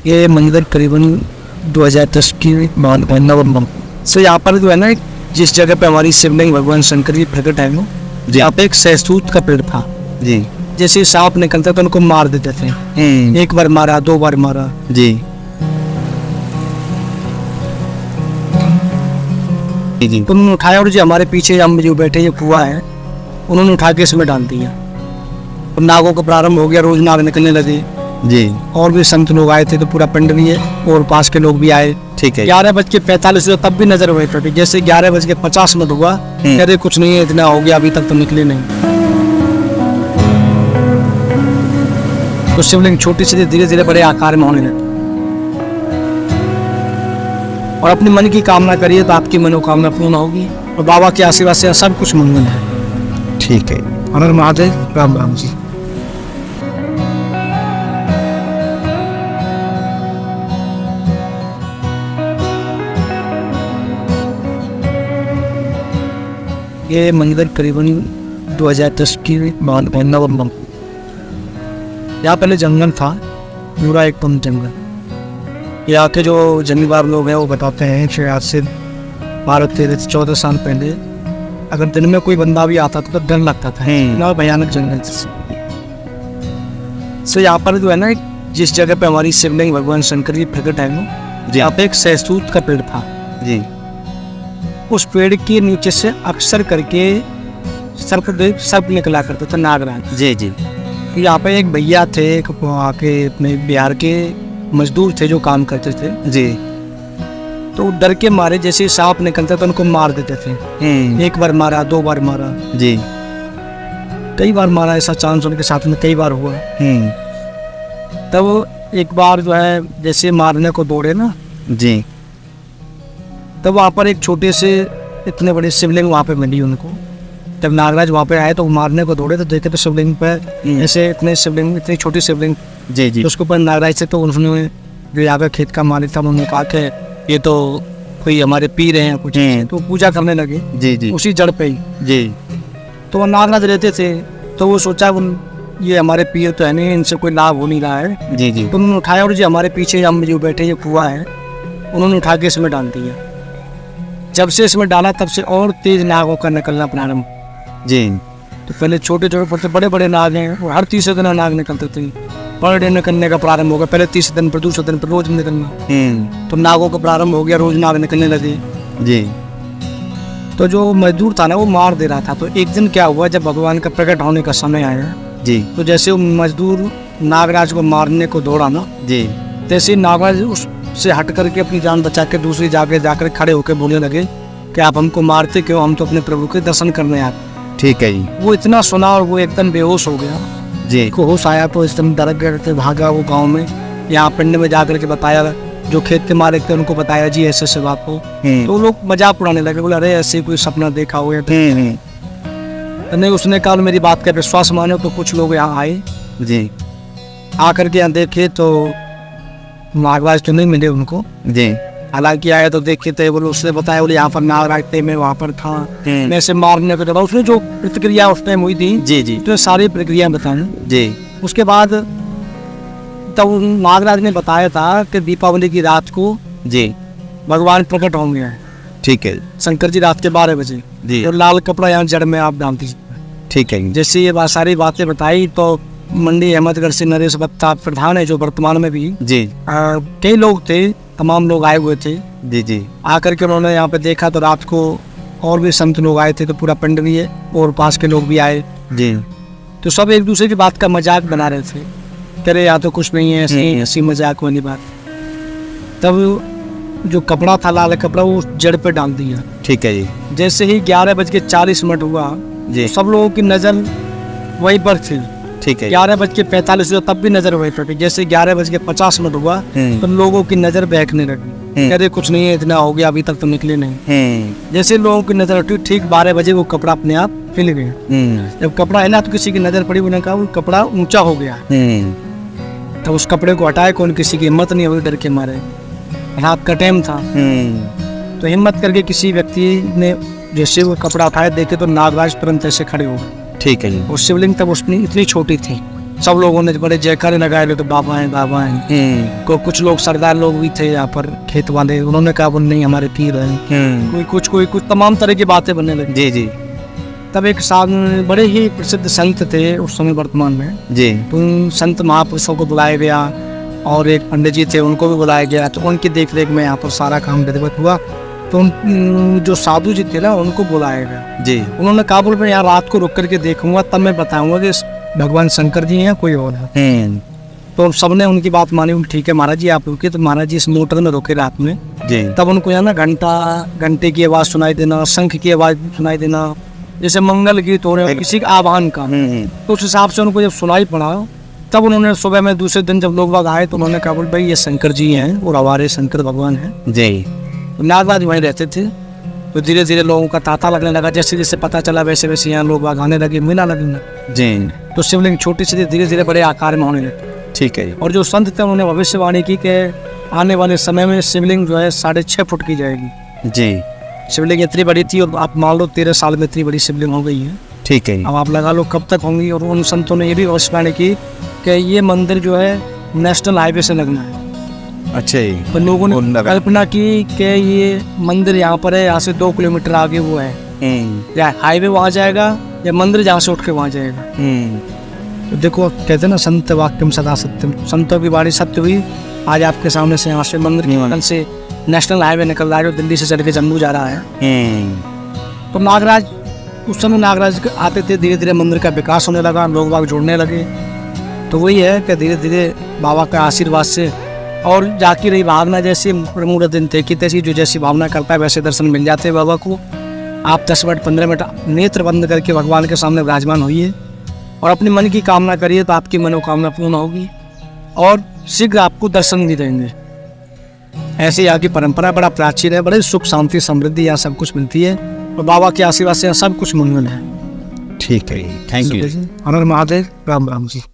ये मंदिर करीबन 2010 की नवंबर से यहाँ पर जो है ना, जिस जगह पे हमारी शिवलिंग भगवान शंकर जी प्रकट है वो, यहाँ पे एक सहसूत का पेड़ था जी जैसे सांप निकलता तो उनको मार देते थे। एक बार मारा, 2 बार मारा जी जी तो उन्होंने उठाया और जो हमारे पीछे हम जो बैठे ये कुआं है उन्होंने उठा के इसमें डाल दिया। और नागों का प्रारंभ हो गया, रोज नाग निकलने लगे। जी और भी संत लोग आए थे तो पूरा पिंड भी है और पास के लोग भी आए। ठीक है। 11:45 तब भी नजर हुए थे, जैसे 11:50 हुआ कह रहे कुछ नहीं है, इतना हो गया, अभी तक तो निकले नहीं। तो शिवलिंग छोटी सी धीरे धीरे बड़े आकार में होने लगी। और अपने मन की कामना करिए तो आपकी मनोकामना पूर्ण होगी और बाबा के आशीर्वाद से सब कुछ मंगल है। ठीक है। हर हर महादेव, राम राम जी। ये मंदिर करीबन 2010 की नवंबर, यहाँ पहले जंगल था, पूरा एक पंप जंगल। यहाँ के जो जमींदार लोग हैं वो बताते हैं कि आज से 12-13-14 साल पहले अगर दिन में कोई बंदा भी आता था तो डर लगता था। इतना भयानक जंगल से यहाँ पर जो है ना, जिस जगह पे हमारी शिवलिंग भगवान शंकर जी प्रकट है वो, यहाँ पे एक सहसूत का पेड़ था जी। उस पेड़ के नीचे से अक्सर करके सर्प निकला करता था, नागराज। जी जी। यहाँ पे एक भैया थे, आके अपने बिहार के मजदूर थे जो काम करते थे जी। तो डर के मारे जैसे सांप निकलता तो उनको मार देते थे। एक बार मारा, 2 बार मारा जी। कई बार मारा, ऐसा चांस उनके साथ में कई बार हुआ। तब एक बार जो है जैसे मारने को दौड़े ना जी, तब वहाँ पर एक छोटे से इतने बड़े शिवलिंग वहाँ पे मिली उनको। जब नागराज वहाँ पे आए तो मारने को दौड़े तो देखे तो शिवलिंग पर ऐसे इतने शिवलिंग, इतनी छोटी शिवलिंग जी जी। तो उसके ऊपर नागराज से तो उन्होंने जो यहाँ का खेत का मालिक था उन्होंने कहा कि ये तो कोई हमारे पीर हैं कुछ, तो पूजा करने लगे जी जी उसी जड़ पे ही जी। तो वो नागराज रहते थे तो वो सोचा ये हमारे पीर तो है नहीं, इनसे कोई लाभ हो नहीं रहा है। जी जी। तो उन्होंने उठाया और जो हमारे पीछे हम जो बैठे ये कुआं है उन्होंने उठा के इसमें डाल दिया। जब से इसमें डाला तब से और तेज नागों का निकलना प्रारंभ जी। तो पहले छोटे छोटे पड़ते बड़े बड़े नाग हैं, वो हर तीसरे दिन नाग निकलते थे। पर डे निकलने का प्रारंभ हो गया, पहले तीसरे दिन पर, दूसरे दिन पर रोज निकलना। तो नागों का प्रारंभ हो गया, रोज नाग निकलने लगे जी। तो जो मजदूर था ना वो मार दे रहा था। तो एक दिन क्या हुआ, जब भगवान का प्रकट होने का समय आया जी, तो जैसे वो मजदूर नागराज को मारने को दौड़ा ना जी, तैसे नागराज उससे हट करके अपनी जान बचा के दूसरी जगह जाकर खड़े होकर बोलने लगे कि आप हमको मारते क्यों, हम तो अपने प्रभु के दर्शन करने आए। ठीक है जी। वो इतना सुना और वो एकदम बेहोश हो गया जी। को होश आया तो एकदम डर गए, भागा वो गांव में, यहाँ पिंड में जाकर के बताया, जो खेत के मालिक थे उनको बताया जी ऐसे ऐसे बात को। तो लोग मजाक उड़ाने लगे, बोले अरे ऐसे कोई सपना देखा हुआ है। नहीं, उसने कहा मेरी बात का विश्वास माने। तो कुछ लोग यहाँ आए जी, आकर के यहाँ देखे तो नागराज तो नहीं मिले उनको। जी। हालांकि आए तो देखे थे, बोले उसने बताया बोले यहाँ पर नागराज थे, मैं वहाँ पर था, मैं से मारने को दबा। उसने जो प्रतिक्रिया उस टाइम हुई थी जी जी तो सारी प्रक्रिया बताई जी। उसके बाद तब नागराज ने बताया था कि दीपावली की रात को जी भगवान प्रकट होंगे। ठीक है शंकर जी रात के 12 बजे जी। और लाल कपड़ा यहाँ जड़ में आप डाल दीजिए। ठीक है। जैसे ये सारी बातें बताई तो मंडी अहमदगढ़ से नरेश बत्ता प्रधान है जो वर्तमान में भी जी, कई लोग थे, तमाम लोग आए हुए थे। जी जी। आकर के उन्होंने यहाँ पे देखा तो रात को और भी संत लोग आए थे, तो पूरा पिंड भी है और पास के लोग भी आए। जी। तो सब एक दूसरे की बात का मजाक बना रहे थे, कह रहे यहाँ तो कुछ नहीं है, ऐसी हंसी मजाक वाली बात। तब जो कपड़ा था लाल कपड़ा वो जड़ पे डाल दिया। ठीक है जी। जैसे ही 11:40 हुआ जी, सब लोगों की नजर वहीं पर थी। ठीक है। 11:45 तब भी नजर वहीं पर थी। जैसे 11:50 हुआ तो लोगों की नजर बहकने लगी, कह रहे कुछ नहीं है, इतना हो गया, अभी तक तो निकले नहीं। जैसे लोगों की नजर उठी, ठीक 12 बजे वो कपड़ा अपने आप हिल गया। जब कपड़ा हिला तो किसी की नजर पड़ी, उन्होंने कहा वो कपड़ा ऊंचा हो गया। तो उस कपड़े को हटाए, कौन किसी की हिम्मत नहीं हुई, डर के मारे। रात का टाइम था तो हिम्मत करके किसी व्यक्ति ने जैसे वो कपड़ा उठाया, देखे तो नागराज तुरंत ऐसे खड़े हो गए। ठीक है जी। और शिवलिंग तब उसने इतनी छोटी थी, सब लोगों ने बड़े जयकारे लगाए, तो बाबा हैं बाबा हैं। कुछ लोग सरदार लोग भी थे यहाँ पर, खेत वाले, उन्होंने कहा बोल नहीं हमारे पीर हैं। कोई कुछ तमाम तरह की बातें बनने लगी। जी जी तब एक साथ बड़े ही प्रसिद्ध संत थे उस समय वर्तमान में जी। तो उन संत महापुरुषों को बुलाया गया और एक पंडित जी थे उनको भी बुलाया गया। तो उनकी देख रेख में यहाँ पर सारा काम विधिवत हुआ। तो उन जो साधु जी थे ना उनको बुलाया गया जी। उन्होंने कहा बोल मैं यहाँ रात को रुक करके देखूंगा, तब मैं बताऊंगा कि भगवान शंकर जी हैं कोई और है। तो सबने उनकी बात मानी, ठीक है महाराज जी आप रुके। तो महाराज जी इस मोटर में रुके रात में जी। तब उनको यहाँ ना घंटे की आवाज़ सुनाई देना, शंख की आवाज़ सुनाई देना, जैसे मंगल गीत हो रहे हैं किसी आह्वान का। तो उस हिसाब से उनको जब सुनाई पड़ा तब उन्होंने सुबह में दूसरे दिन जब लोग बाग आए तो उन्होंने कहा बोल भाई ये शंकर जी हैं और हमारे शंकर भगवान हैं जी। तो नागराज वहीं रहते थे। तो धीरे धीरे लोगों का तांता लगने लगा, जैसे जैसे पता चला वैसे वैसे यहाँ लोग बाग आने लगे, मीना लगने लगा जी। तो शिवलिंग छोटी सी धीरे धीरे बड़े आकार में होने लगे। ठीक है। और जो संत थे उन्होंने भविष्यवाणी की कि आने वाले समय में शिवलिंग जो है 6.5 फुट की जाएगी जी। शिवलिंग इतनी बड़ी थी और आप मान लो 13 साल में इतनी बड़ी शिवलिंग हो गई है। ठीक है। अब आप लगा लो कब तक होंगी। और उन संतों ने ये भी भविष्यवाणी की कि ये मंदिर जो है नेशनल हाईवे से लगना है। अच्छा जी। तो लोगों ने कल्पना की कि ये मंदिर यहाँ पर है, यहाँ से 2 किलोमीटर आगे वो है, या हाईवे वहाँ जाएगा या मंदिर जहाँ से उठ के वहाँ जाएगा। तो देखो कहते हैं ना संत वाक्यम सदा सत्यम, संतों की बाणी सत्य हुई। आज आपके सामने से यहाँ से मंदिर की से नेशनल हाईवे निकल रहा है जो दिल्ली से चल के जम्मू जा रहा है। तो नागराज उस समय नागराज आते थे, धीरे धीरे मंदिर का विकास होने लगा, लोग बाग जुड़ने लगे। तो वही है कि धीरे धीरे बाबा का आशीर्वाद से और जाकी रही भावना, जैसे मूड दिन थे कि तैसी जो जैसी भावना करता है वैसे दर्शन मिल जाते हैं बाबा को। आप 10 मिनट 15 मिनट नेत्र बंद करके भगवान के सामने विराजमान होइए और अपने मन की कामना करिए तो आपकी मनोकामना पूर्ण होगी और शीघ्र आपको दर्शन भी देंगे। ऐसी यहाँ की परंपरा बड़ा प्राचीन है, बड़े सुख शांति समृद्धि यहाँ सब कुछ मिलती है और बाबा के आशीर्वाद से सब कुछ मंगल है। ठीक है, थैंक यू। हर हर महादेव, राम राम जी।